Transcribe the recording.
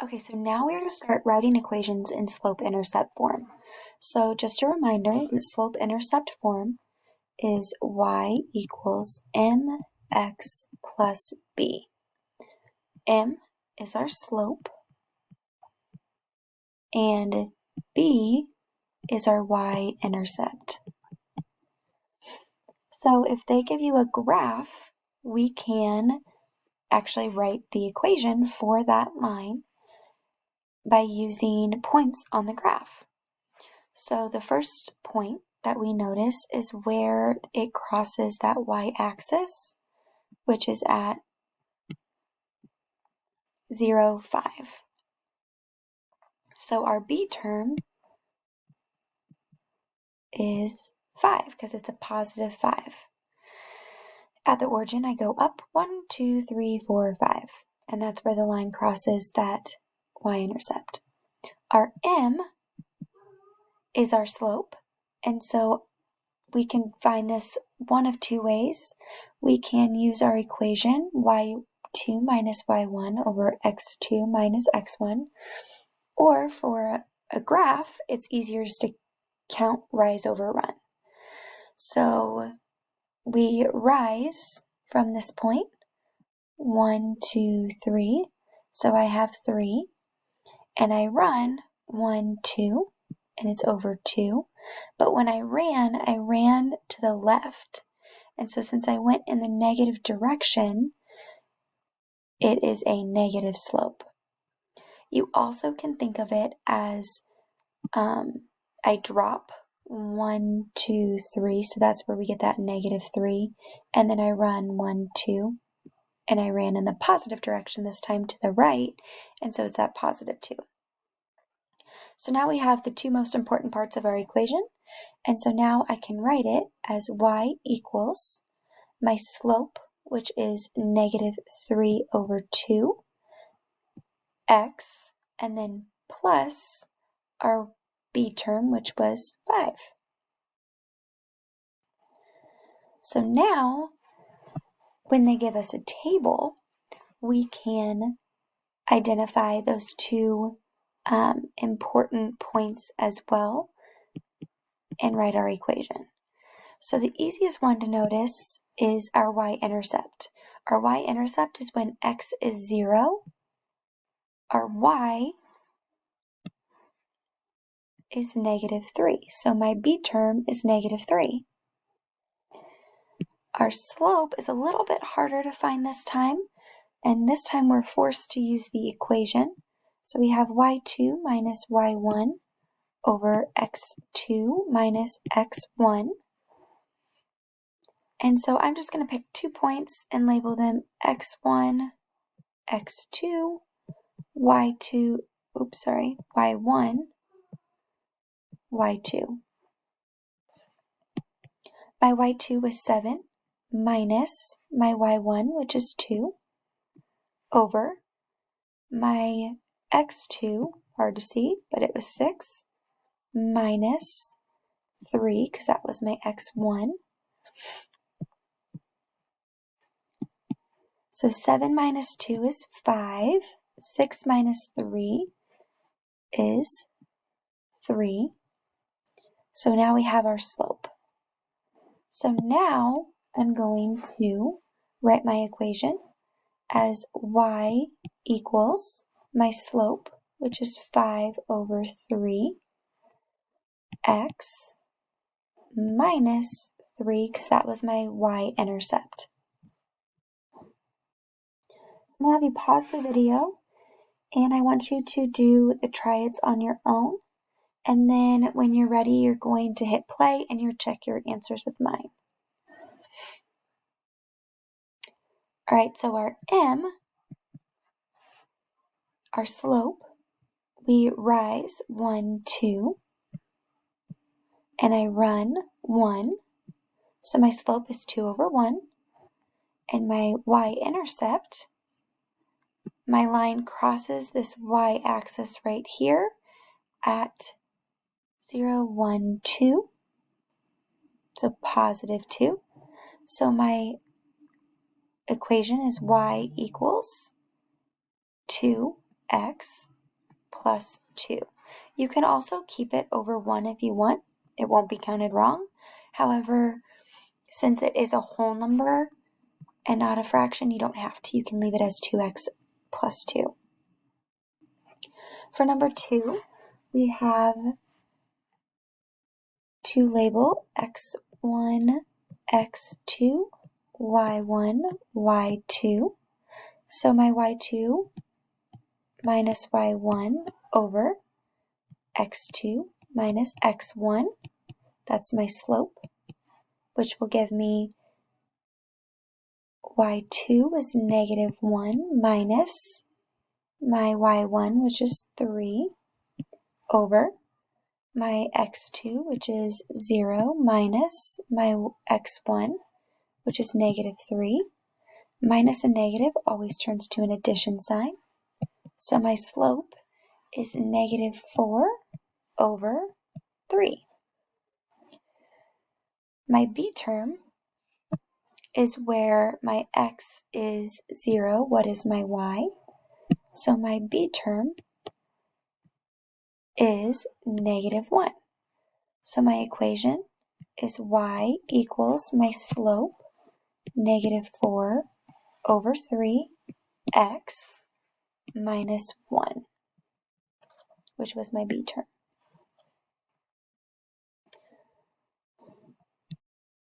Okay, so now we're going to start writing equations in slope-intercept form. So just a reminder that slope-intercept form is y equals mx plus b. M is our slope, and b is our y-intercept. So if they give you a graph, we can actually write the equation for that line by using points on the graph. So the first point that we notice is where it crosses that y-axis, which is at 0, 5. So our b term is 5 because it's a positive 5. At the origin, I go up 1, 2, 3, 4, 5, and that's where the line crosses that y-intercept. Our m is our slope, and so we can find this one of two ways. We can use our equation y2 minus y1 over x2 minus x1, or for a graph, it's easier just to count rise over run. So we rise from this point, 1, 2, 3, so I have 3, and I run 1, 2, and it's over 2, but when I ran to the left, and so since I went in the negative direction, it is a negative slope. You also can think of it as I drop 1, 2, 3, so that's where we get that negative 3, and then I run 1, 2, and I ran in the positive direction this time to the right, and so it's that positive 2. So now we have the two most important parts of our equation, and so now I can write it as y equals my slope, which is negative 3 over 2, x, and then plus our b term, which was 5. So now, when they give us a table, we can identify those two important points as well and write our equation. So the easiest one to notice is our y-intercept. Our y-intercept is when x is 0. Our y is negative 3. So my b term is negative 3. Our slope is a little bit harder to find this time, and this time we're forced to use the equation. So we have y2 minus y1 over x2 minus x1. And so I'm just going to pick 2 points and label them x1, x2, y2, y1, y2. My y2 was 7 minus my y1, which is 2, over my x2, hard to see, but it was 6, minus 3, because that was my x1. So 7 minus 2 is 5. 6 minus 3 is 3. So now we have our slope. So now I'm going to write my equation as y equals my slope, which is 5 over 3, x minus 3, because that was my y-intercept. I'm going to have you pause the video, and I want you to do the try-its on your own, and then when you're ready, you're going to hit play and you'll check your answers with mine. All right, so our m, our slope, we rise 1, 2, and I run 1, so my slope is 2 over 1, and my y-intercept, my line crosses this y-axis right here at 0, 1, 2, so positive 2. So my equation is y equals 2 x plus 2. You can also keep it over 1 if you want. It won't be counted wrong. However, since it is a whole number and not a fraction, you don't have to. You can leave it as 2x plus 2. For number 2, we have to label x1, x2, y1, y2. So my y2 minus y1 over x2 minus x1, that's my slope, which will give me y2 is negative 1 minus my y1, which is 3, over my x2, which is 0, minus my x1, which is negative 3. Minus a negative always turns to an addition sign. So my slope is negative 4 over 3. My b term is where my x is 0. What is my y? So my b term is negative 1. So my equation is y equals my slope, negative 4 over 3, x minus 1, which was my b term.